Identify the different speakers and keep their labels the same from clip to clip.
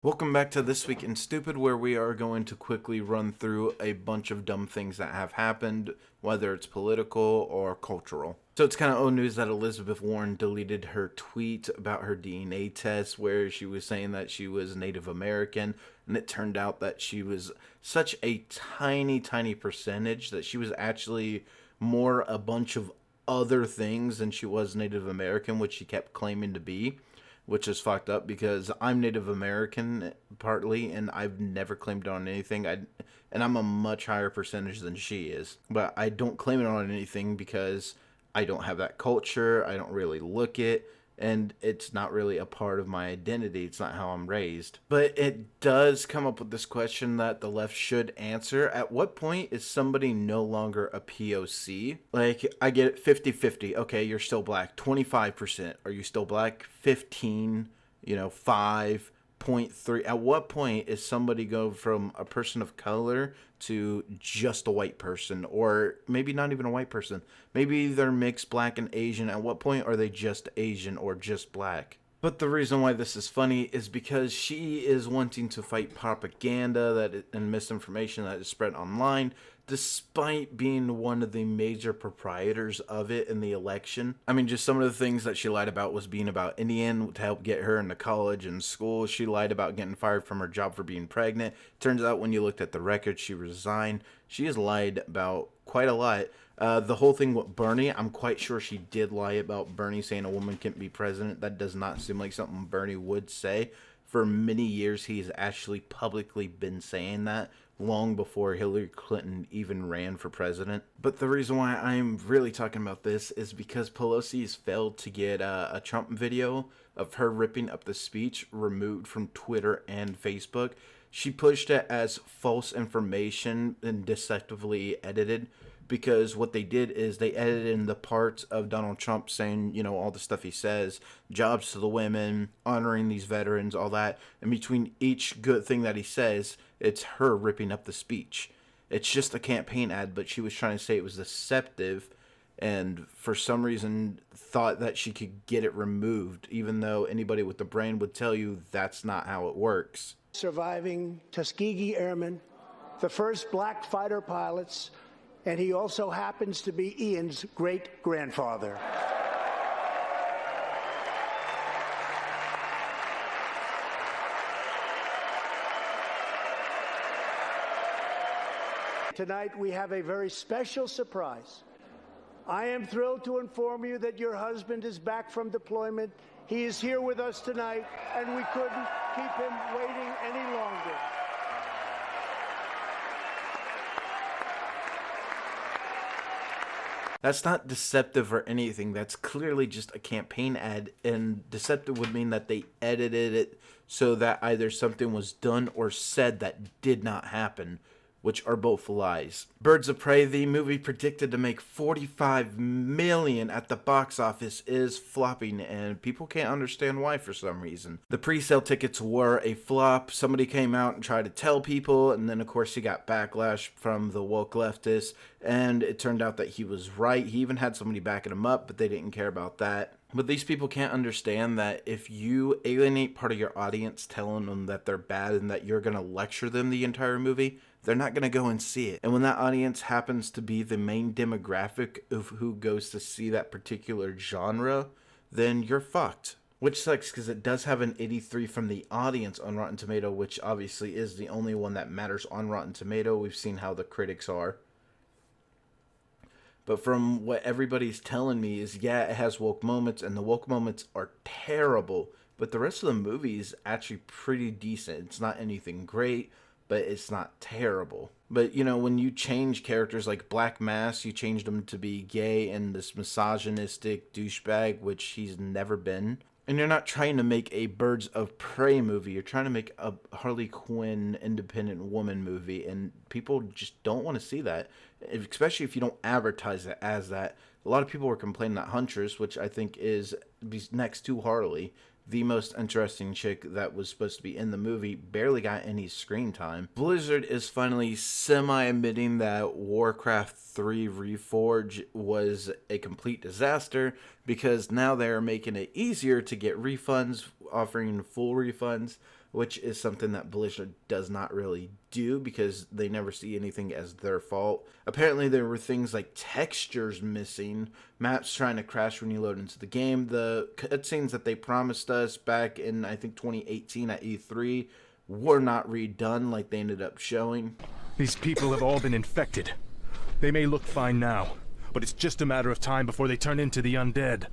Speaker 1: Welcome back to This Week in Stupid, where we are going to quickly run through a bunch of dumb things that have happened, whether it's political or cultural. So it's kind of old news that Elizabeth Warren deleted her tweet about her DNA test where she was saying that she was Native American, and it turned out that she was such a tiny, tiny percentage that she was actually more a bunch of other things than she was Native American, which she kept claiming to be, which is fucked up because I'm Native American partly, and I've never claimed it on anything. And I'm a much higher percentage than she is, but I don't claim it on anything because I don't have that culture. I don't really look it, and it's not really a part of my identity. It's not how I'm raised. But it does come up with this question that the left should answer. At what point is somebody no longer a POC? Like, I get it 50-50. Okay, you're still black. 25%. Are you still black? 15, 5.3. At what point is somebody go from a person of color to just a white person, or maybe not even a white person? Maybe they're mixed black and Asian. At what point are they just Asian or just black? But the reason why this is funny is because she is wanting to fight propaganda and misinformation that is spread online, despite being one of the major proprietors of it in the election. I mean, just some of the things that she lied about was being about Indian to help get her into college and school. She lied about getting fired from her job for being pregnant. Turns out when you looked at the record, she resigned. She has lied about quite a lot. The whole thing with Bernie, I'm quite sure she did lie about Bernie saying a woman can't be president. That does not seem like something Bernie would say. For many years, he's actually publicly been saying that, long before Hillary Clinton even ran for president. But the reason why I'm really talking about this is because Pelosi's failed to get a Trump video of her ripping up the speech removed from Twitter and Facebook. She pushed it as false information and deceptively edited, because what they did is they edited in the parts of Donald Trump saying, all the stuff he says, jobs to the women, honoring these veterans, all that. And between each good thing that he says, it's her ripping up the speech. It's just a campaign ad, but she was trying to say it was deceptive, and for some reason thought that she could get it removed, even though anybody with the brain would tell you that's not how it works.
Speaker 2: Surviving Tuskegee Airmen, the first black fighter pilots, and he also happens to be Ian's great-grandfather. Tonight we have a very special surprise. I am thrilled to inform you that your husband is back from deployment. He is here with us tonight, and we couldn't keep him waiting any longer.
Speaker 1: That's not deceptive or anything. That's clearly just a campaign ad, and deceptive would mean that they edited it so that either something was done or said that did not happen, which are both lies. Birds of Prey, the movie predicted to make $45 million at the box office, is flopping, and people can't understand why for some reason. The pre-sale tickets were a flop. Somebody came out and tried to tell people, and then of course he got backlash from the woke leftists, and it turned out that he was right. He even had somebody backing him up, but they didn't care about that. But these people can't understand that if you alienate part of your audience telling them that they're bad and that you're going to lecture them the entire movie, they're not going to go and see it. And when that audience happens to be the main demographic of who goes to see that particular genre, then you're fucked. Which sucks because it does have an 83 from the audience on Rotten Tomato, which obviously is the only one that matters on Rotten Tomato. We've seen how the critics are. But from what everybody's telling me is, yeah, it has woke moments, and the woke moments are terrible. But the rest of the movie is actually pretty decent. It's not anything great, but it's not terrible. But, when you change characters like Black Mass, you changed him to be gay and this misogynistic douchebag, which he's never been. And you're not trying to make a Birds of Prey movie. You're trying to make a Harley Quinn independent woman movie, and people just don't want to see that, especially if you don't advertise it as that. A lot of people were complaining that Huntress, which I think is next to Harley, the most interesting chick that was supposed to be in the movie, barely got any screen time. Blizzard is finally semi-admitting that Warcraft 3 Reforged was a complete disaster, because now they're making it easier to get refunds, offering full refunds. which is something that Blizzard does not really do because they never see anything as their fault. Apparently there were things like textures missing, maps trying to crash when you load into the game, the cutscenes that they promised us back in, I think, 2018 at E3 were not redone like they ended up showing.
Speaker 3: These people have all been infected. They may look fine now, but it's just a matter of time before they turn into the undead.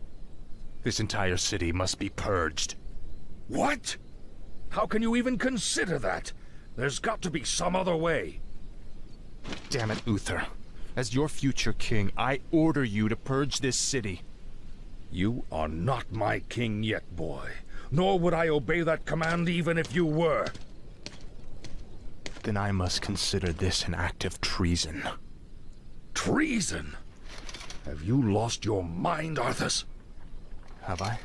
Speaker 3: This entire city must be purged.
Speaker 4: What? How can you even consider that? There's got to be some other way.
Speaker 3: Damn it, Uther. As your future king, I order you to purge this city.
Speaker 4: You are not my king yet, boy. Nor would I obey that command even if you were.
Speaker 3: Then I must consider this an act of treason.
Speaker 4: Treason? Have you lost your mind, Arthas?
Speaker 3: Have I?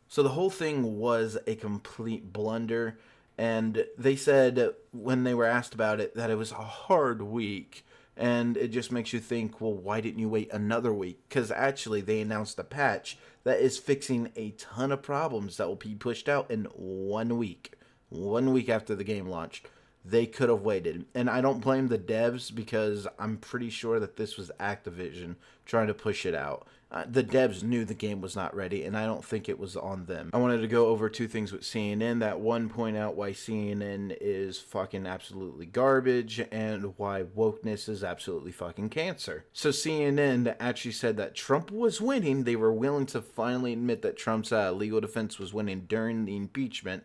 Speaker 1: So the whole thing was a complete blunder, and they said when they were asked about it that it was a hard week, and it just makes you think, well, why didn't you wait another week? Because actually they announced a patch that is fixing a ton of problems that will be pushed out in 1 week. 1 week after the game launched. They could have waited. And I don't blame the devs because I'm pretty sure that this was Activision trying to push it out. The devs knew the game was not ready, and I don't think it was on them. I wanted to go over two things with CNN. That one, point out why CNN is fucking absolutely garbage and why wokeness is absolutely fucking cancer. So CNN actually said that Trump was winning. They were willing to finally admit that Trump's legal defense was winning during the impeachment.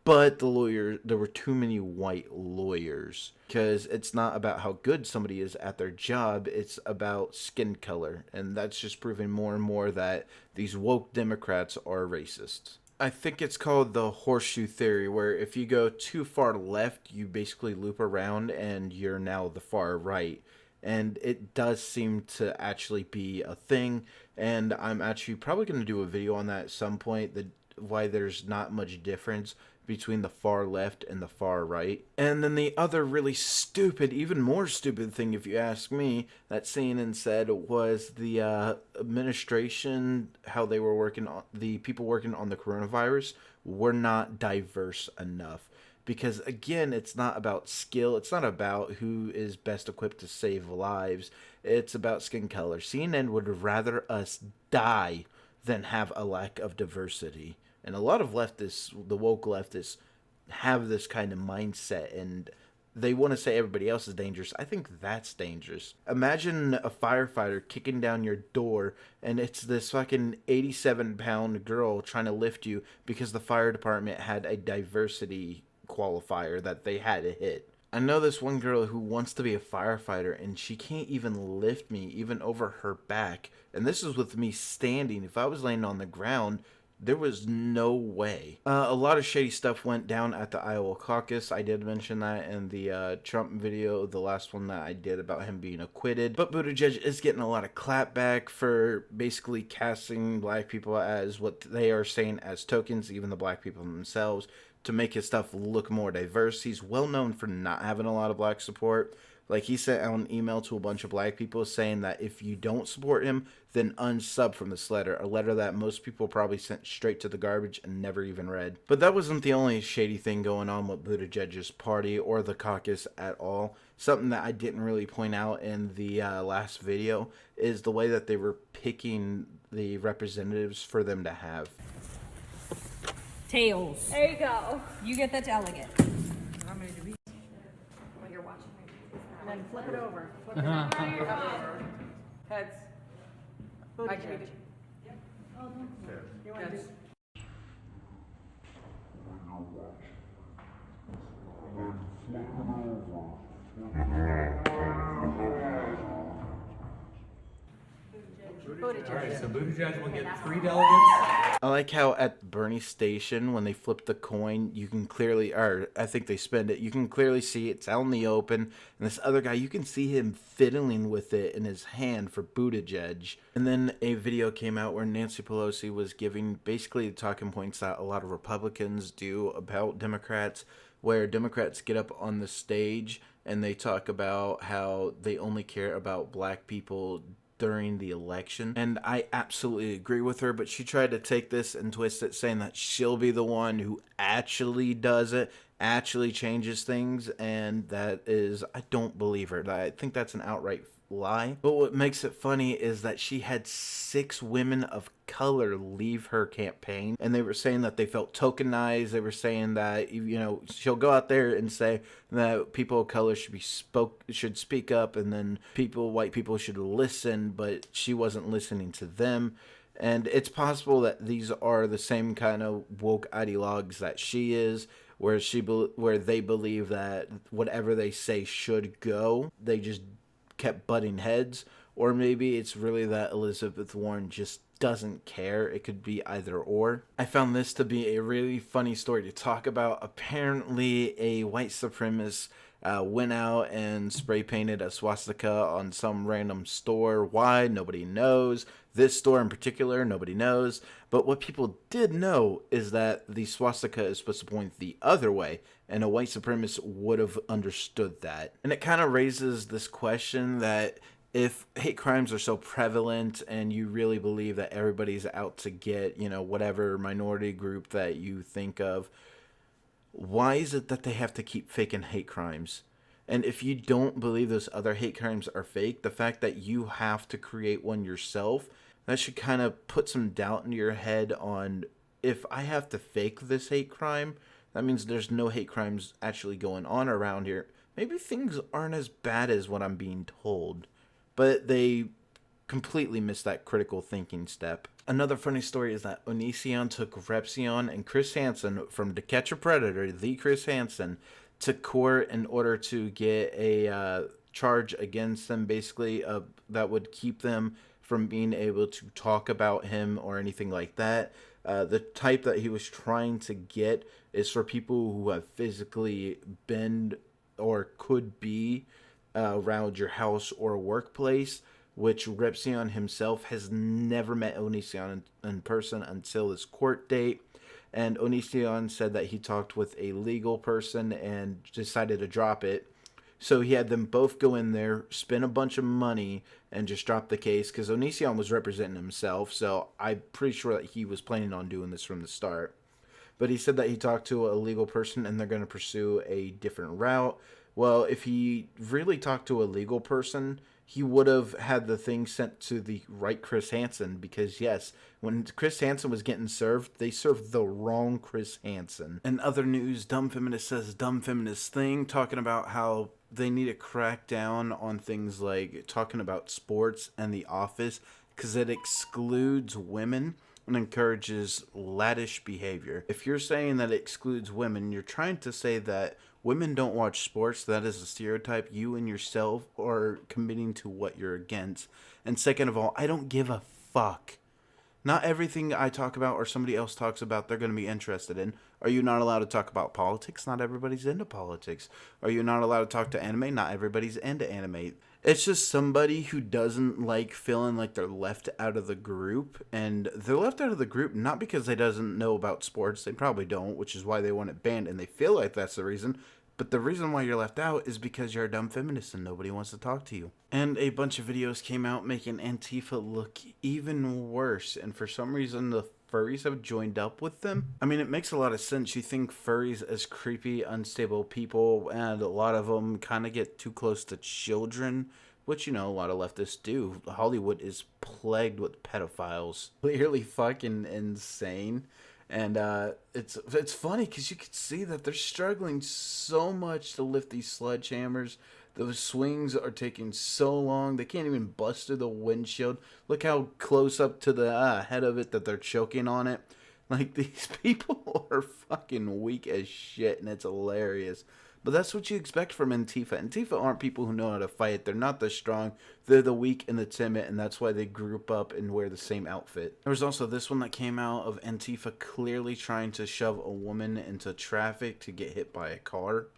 Speaker 1: But there were too many white lawyers, because it's not about how good somebody is at their job, it's about skin color. And that's just proving more and more that these woke Democrats are racist. I think it's called the horseshoe theory, where if you go too far left, you basically loop around and you're now the far right. And it does seem to actually be a thing. And I'm actually probably going to do a video on that at some point, why there's not much difference between the far left and the far right. And then the other really stupid, even more stupid thing, if you ask me, that CNN said was the administration, how they were working on, the people working on the coronavirus were not diverse enough. Because again, it's not about skill, it's not about who is best equipped to save lives, it's about skin color. CNN would rather us die than have a lack of diversity. And a lot of leftists, the woke leftists, have this kind of mindset, and they want to say everybody else is dangerous. I think that's dangerous. Imagine a firefighter kicking down your door, and it's this fucking 87-pound girl trying to lift you because the fire department had a diversity qualifier that they had to hit. I know this one girl who wants to be a firefighter, and she can't even lift me, even over her back. And this is with me standing. If I was laying on the ground, there was no way. A lot of shady stuff went down at the Iowa caucus. I did mention that in the Trump video, the last one that I did about him being acquitted. But Buttigieg is getting a lot of clapback for basically casting black people as what they are saying as tokens, even the black people themselves, to make his stuff look more diverse. He's well known for not having a lot of black support. Like, he sent out an email to a bunch of black people saying that if you don't support him, then unsub from this letter. A letter that most people probably sent straight to the garbage and never even read. But that wasn't the only shady thing going on with Buttigieg's party or the caucus at all. Something that I didn't really point out in the last video is the way that they were picking the representatives for them to have.
Speaker 5: Tails.
Speaker 6: There you go.
Speaker 5: You get that delegate.
Speaker 6: How many to be? When you're watching me.
Speaker 5: And then flip it over.
Speaker 6: Flip it over. Heads. I can. You want to do?
Speaker 7: Alright, so Buttigieg will get 3 delegates.
Speaker 1: I like how at Bernie's station, when they flip the coin, you can clearly, or I think they spend it, you can clearly see it's out in the open. And this other guy, you can see him fiddling with it in his hand for Buttigieg. And then a video came out where Nancy Pelosi was giving basically the talking points that a lot of Republicans do about Democrats, where Democrats get up on the stage and they talk about how they only care about black people during the election. And I absolutely agree with her, but she tried to take this and twist it, saying that she'll be the one who actually does it, actually changes things, and that is, I don't believe her. I think that's an outright lie. But what makes it funny is that she had 6 women of color leave her campaign, and they were saying that they felt tokenized. They were saying that, you know, she'll go out there and say that people of color should speak up, and then white people should listen, but she wasn't listening to them. And it's possible that these are the same kind of woke ideologues that she is, where they believe that whatever they say should go. They just kept butting heads. Or maybe it's really that Elizabeth Warren just doesn't care. It could be either or. I found this to be a really funny story to talk about. Apparently a white supremacist went out and spray painted a swastika on some random store. Why? Nobody knows. This store in particular, nobody knows. But what people did know is that the swastika is supposed to point the other way, and a white supremacist would have understood that. And it kind of raises this question that if hate crimes are so prevalent and you really believe that everybody's out to get, you know, whatever minority group that you think of, why is it that they have to keep faking hate crimes? And if you don't believe those other hate crimes are fake, the fact that you have to create one yourself, that should kind of put some doubt into your head on, if I have to fake this hate crime, that means there's no hate crimes actually going on around here. Maybe things aren't as bad as what I'm being told. But they completely missed that critical thinking step. Another funny story is that Onision took Repzion and Chris Hansen from To Catch a Predator, the Chris Hansen, to court in order to get a charge against them, basically, that would keep them from being able to talk about him or anything like that. The type that he was trying to get is for people who have physically been or could be around your house or workplace, which Repzion himself has never met Onision in person until this court date. And Onision said that he talked with a legal person and decided to drop it. So he had them both go in there, spend a bunch of money, and just drop the case, because Onision was representing himself, so I'm pretty sure that he was planning on doing this from the start. But he said that he talked to a legal person and they're going to pursue a different route. Well, if he really talked to a legal person, he would have had the thing sent to the right Chris Hansen, because yes, when Chris Hansen was getting served, they served the wrong Chris Hansen. In other news, Dumb Feminist says Dumb Feminist thing, talking about how they need to crack down on things like talking about sports and The Office, because it excludes women and encourages laddish behavior. If you're saying that it excludes women, you're trying to say that women don't watch sports. That is a stereotype you and yourself are committing to what you're against. And second of all, I don't give a fuck. Not everything I talk about or somebody else talks about they're going to be interested in. Are you not allowed to talk about politics? Not everybody's into politics. Are you not allowed to talk to anime? Not everybody's into anime. It's just somebody who doesn't like feeling like they're left out of the group. And they're left out of the group not because they doesn't know about sports. They probably don't, which is why they want it banned. And they feel like that's the reason. But the reason why you're left out is because you're a dumb feminist and nobody wants to talk to you. And a bunch of videos came out making Antifa look even worse. And for some reason, the furries have joined up with them. I mean, it makes a lot of sense. You think furries as creepy, unstable people, and a lot of them kind of get too close to children, which, you know, a lot of leftists do. Hollywood is plagued with pedophiles. Clearly fucking insane. And it's funny because you can see that they're struggling so much to lift these sledgehammers. Those swings are taking so long. They can't even bust through the windshield. Look how close up to the head of it that they're choking on it. Like, these people are fucking weak as shit, and it's hilarious. But that's what you expect from Antifa. Antifa aren't people who know how to fight. They're not the strong. They're the weak and the timid, and that's why they group up and wear the same outfit. There was also this one that came out of Antifa clearly trying to shove a woman into traffic to get hit by a car.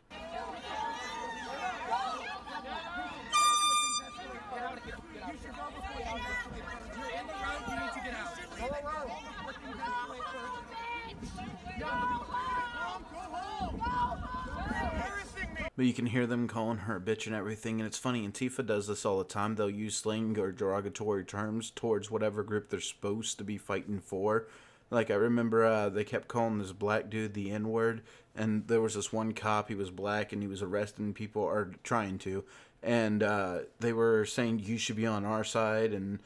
Speaker 1: But you can hear them calling her a bitch and everything, and it's funny, Antifa does this all the time. They'll use slang or derogatory terms towards whatever group they're supposed to be fighting for. Like, I remember they kept calling this black dude the N-word, and there was this one cop, he was black, and he was arresting people, or trying to, and they were saying, you should be on our side, and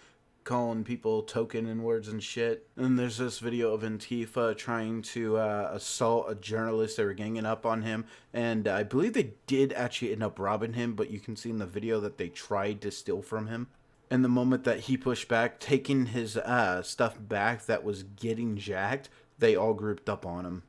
Speaker 1: calling people token N-words and shit. And there's this video of Antifa trying to assault a journalist. They were ganging up on him, and I believe they did actually end up robbing him, but you can see in the video that they tried to steal from him. And the moment that he pushed back, taking his stuff back that was getting jacked, they all grouped up on him.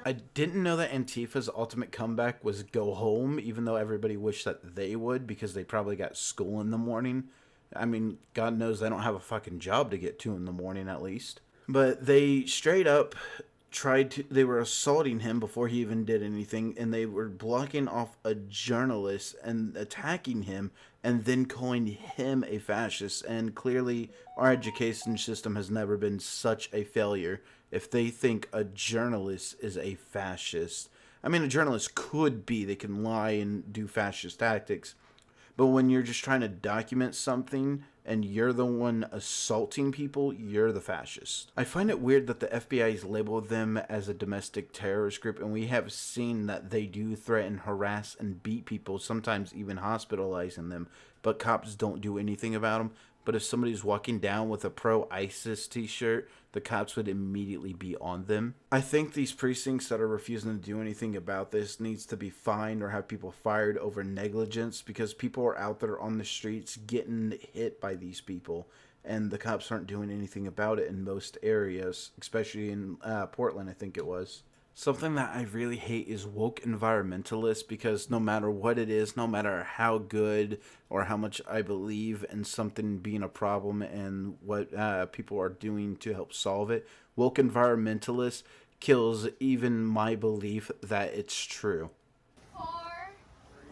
Speaker 1: I didn't know that Antifa's ultimate comeback was go home, even though everybody wished that they would, because they probably got school in the morning. I mean, God knows they don't have a fucking job to get to in the morning, at least. But they straight up they were assaulting him before he even did anything, and they were blocking off a journalist and attacking him, and then calling him a fascist. And clearly, our education system has never been such a failure if they think a journalist is a fascist. I mean, a journalist could be. They can lie and do fascist tactics. But when you're just trying to document something and you're the one assaulting people, you're the fascist. I find it weird that the FBI has labeled them as a domestic terrorist group, and we have seen that they do threaten, harass, and beat people, sometimes even hospitalizing them, but cops don't do anything about them. But if somebody's walking down with a pro-ISIS t-shirt, the cops would immediately be on them. I think these precincts that are refusing to do anything about this needs to be fined or have people fired over negligence, because people are out there on the streets getting hit by these people, and the cops aren't doing anything about it in most areas, especially in Portland, I think it was. Something that I really hate is woke environmentalists, because no matter what it is, no matter how good or how much I believe in something being a problem and what people are doing to help solve it, woke environmentalists kills even my belief that it's true.
Speaker 8: 4,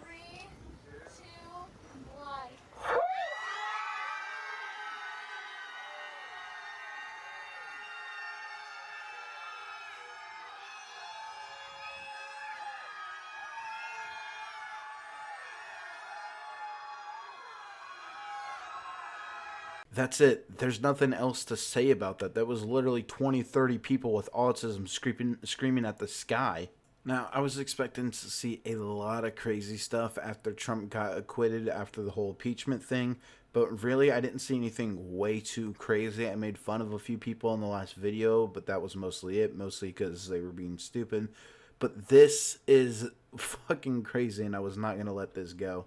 Speaker 8: 3, 2, 1.
Speaker 1: That's it. There's nothing else to say about that. That was literally 20, 30 people with autism screaming at the sky. Now, I was expecting to see a lot of crazy stuff after Trump got acquitted after the whole impeachment thing, but really, I didn't see anything way too crazy. I made fun of a few people in the last video, but that was mostly it, mostly because they were being stupid. But this is fucking crazy, and I was not going to let this go.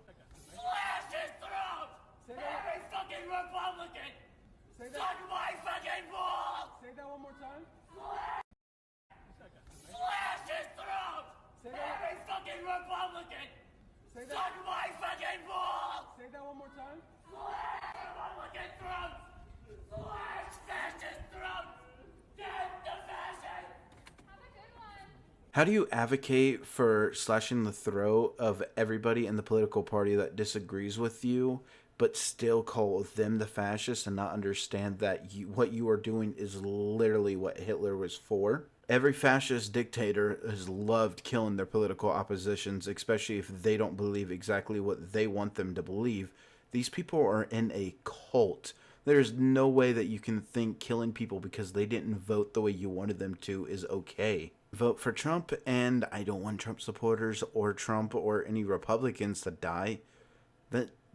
Speaker 9: Slash his throat! Every fucking Republican! Suck my fucking balls!
Speaker 7: Say that one more time.
Speaker 9: Slash his throat! Every fucking Republican! Suck my fucking balls!
Speaker 7: Say that one more time.
Speaker 9: Slash Republican throats! Slash fascist throats! Death to fascist!
Speaker 8: Have a good one.
Speaker 1: How do you advocate for slashing the throat of everybody in the political party that disagrees with you, but still call them the fascists and not understand that what you are doing is literally what Hitler was for? Every fascist dictator has loved killing their political oppositions, especially if they don't believe exactly what they want them to believe. These people are in a cult. There's no way that you can think killing people because they didn't vote the way you wanted them to is okay. Vote for Trump, and I don't want Trump supporters or Trump or any Republicans to die.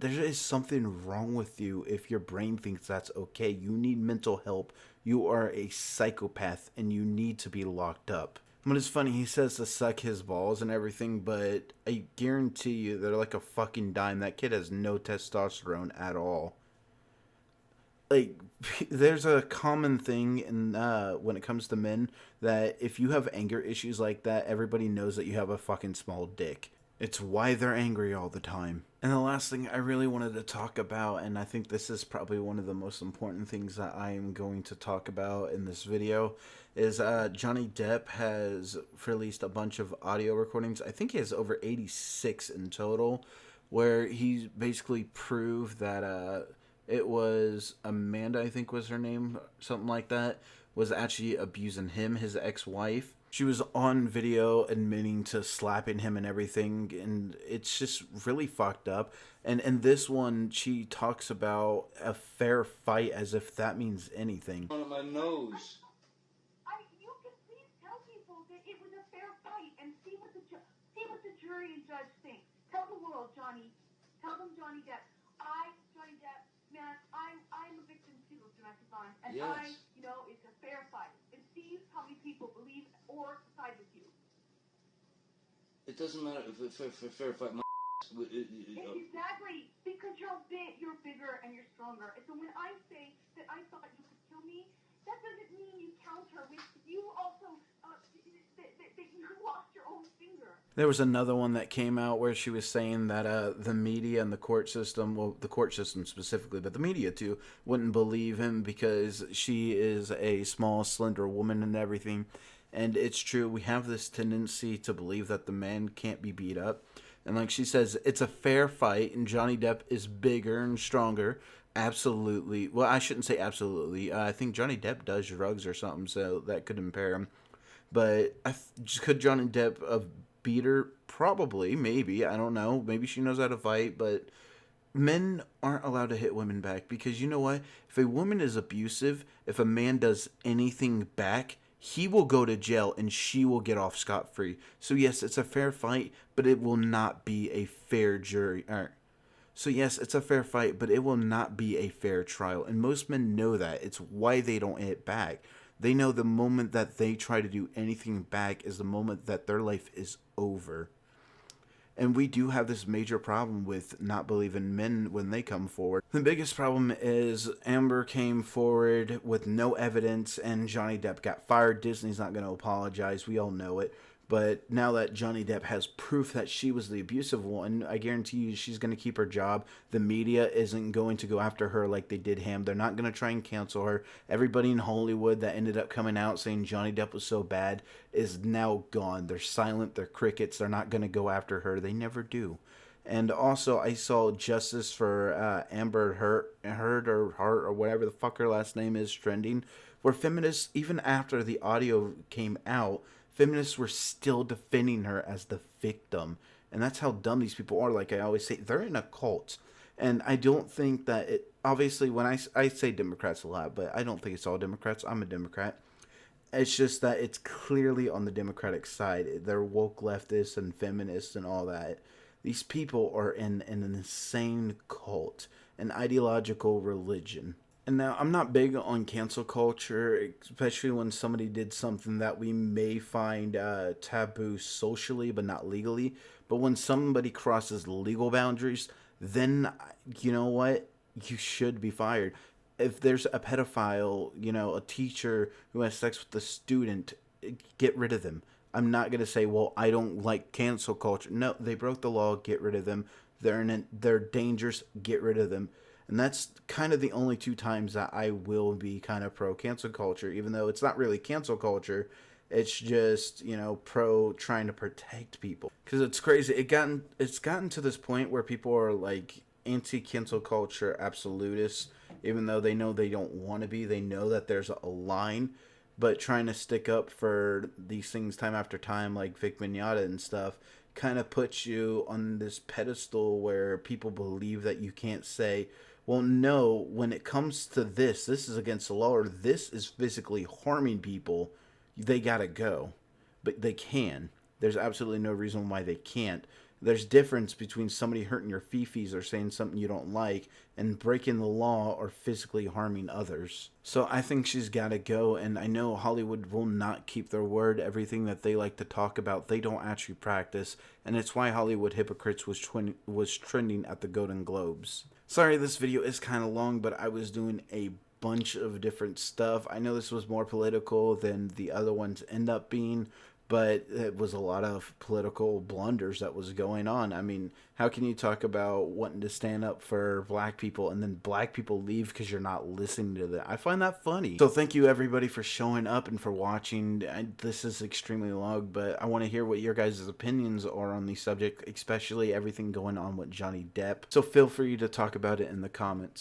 Speaker 1: there is something wrong with you if your brain thinks that's okay. You need mental help. You are a psychopath and you need to be locked up. But it's funny, he says to suck his balls and everything, but I guarantee you they're like a fucking dime. That kid has no testosterone at all. Like, there's a common thing in when it comes to men that if you have anger issues like that, everybody knows that you have a fucking small dick. It's why they're angry all the time. And the last thing I really wanted to talk about, and I think this is probably one of the most important things that I am going to talk about in this video, is Johnny Depp has released a bunch of audio recordings. I think he has over 86 in total, where he basically proved that it was Amanda, I think was her name, something like that, was actually abusing him, his ex-wife. She was on video admitting to slapping him and everything, and it's just really fucked up. And in this one, she talks about a fair fight as if that means anything.
Speaker 10: On my nose.
Speaker 6: You can please tell people that it was a fair fight and see what the jury and judge think. Tell the world, Johnny. Tell them, Johnny Depp. Johnny Depp, man, I'm a victim too of domestic violence, and
Speaker 10: yes.
Speaker 6: It's a fair fight. And see how many people believe or side with you.
Speaker 10: It doesn't matter if it's fair fight.
Speaker 6: Exactly, because you're bigger and you're stronger. And so when I say that I thought you could kill me, that doesn't mean you counter with you also that you lost your own finger.
Speaker 1: There was another one that came out where she was saying that the media and the court system, well, the court system specifically, but the media too, wouldn't believe him because she is a small, slender woman and everything. And it's true, we have this tendency to believe that the man can't be beat up. And like she says, it's a fair fight, and Johnny Depp is bigger and stronger. Absolutely. Well, I shouldn't say absolutely. I think Johnny Depp does drugs or something, so that could impair him. But could Johnny Depp beat her? Probably, maybe. I don't know. Maybe she knows how to fight, but men aren't allowed to hit women back because you know what? If a woman is abusive, if a man does anything back, he will go to jail and she will get off scot-free. So yes, it's a fair fight, but it will not be a fair jury. So yes, it's a fair fight, but it will not be a fair trial. And most men know that. It's why they don't hit back. They know the moment that they try to do anything back is the moment that their life is over. And we do have this major problem with not believing men when they come forward. The biggest problem is Amber came forward with no evidence and Johnny Depp got fired. Disney's not going to apologize. We all know it. But now that Johnny Depp has proof that she was the abusive one, I guarantee you she's going to keep her job. The media isn't going to go after her like they did him. They're not going to try and cancel her. Everybody in Hollywood that ended up coming out saying Johnny Depp was so bad is now gone. They're silent. They're crickets. They're not going to go after her. They never do. And also, I saw justice for Amber Heard or Hart or whatever the fuck her last name is trending, where feminists, even after the audio came out, feminists were still defending her as the victim. And that's how dumb these people are. Like I always say, they're in a cult. And I don't think that it... Obviously, when I say Democrats a lot, but I don't think it's all Democrats. I'm a Democrat. It's just that it's clearly on the Democratic side. They're woke leftists and feminists and all that. These people are in an insane cult. An ideological religion. And now, I'm not big on cancel culture, especially when somebody did something that we may find taboo socially, but not legally. But when somebody crosses legal boundaries, then, you know what? You should be fired. If there's a pedophile, a teacher who has sex with a student, get rid of them. I'm not going to say, well, I don't like cancel culture. No, they broke the law, get rid of them. They're dangerous, get rid of them. And that's kind of the only two times that I will be kind of pro cancel culture, even though it's not really cancel culture. It's just, pro trying to protect people. Because it's crazy. It's gotten to this point where people are like anti-cancel culture absolutists, even though they know they don't want to be. They know that there's a line, but trying to stick up for these things time after time, like Vic Mignogna and stuff, kind of puts you on this pedestal where people believe that you can't say, well, no, when it comes to this is against the law, or this is physically harming people, they gotta go. But they can. There's absolutely no reason why they can't. There's difference between somebody hurting your fifis or saying something you don't like and breaking the law or physically harming others. So I think she's got to go, and I know Hollywood will not keep their word. Everything that they like to talk about, they don't actually practice, and it's why Hollywood Hypocrites was trending at the Golden Globes. Sorry this video is kind of long, but I was doing a bunch of different stuff. I know this was more political than the other ones end up being, but it was a lot of political blunders that was going on. I mean, how can you talk about wanting to stand up for black people and then black people leave because you're not listening to them? I find that funny. So thank you everybody for showing up and for watching. This is extremely long, but I want to hear what your guys' opinions are on the subject, especially everything going on with Johnny Depp. So feel free to talk about it in the comments.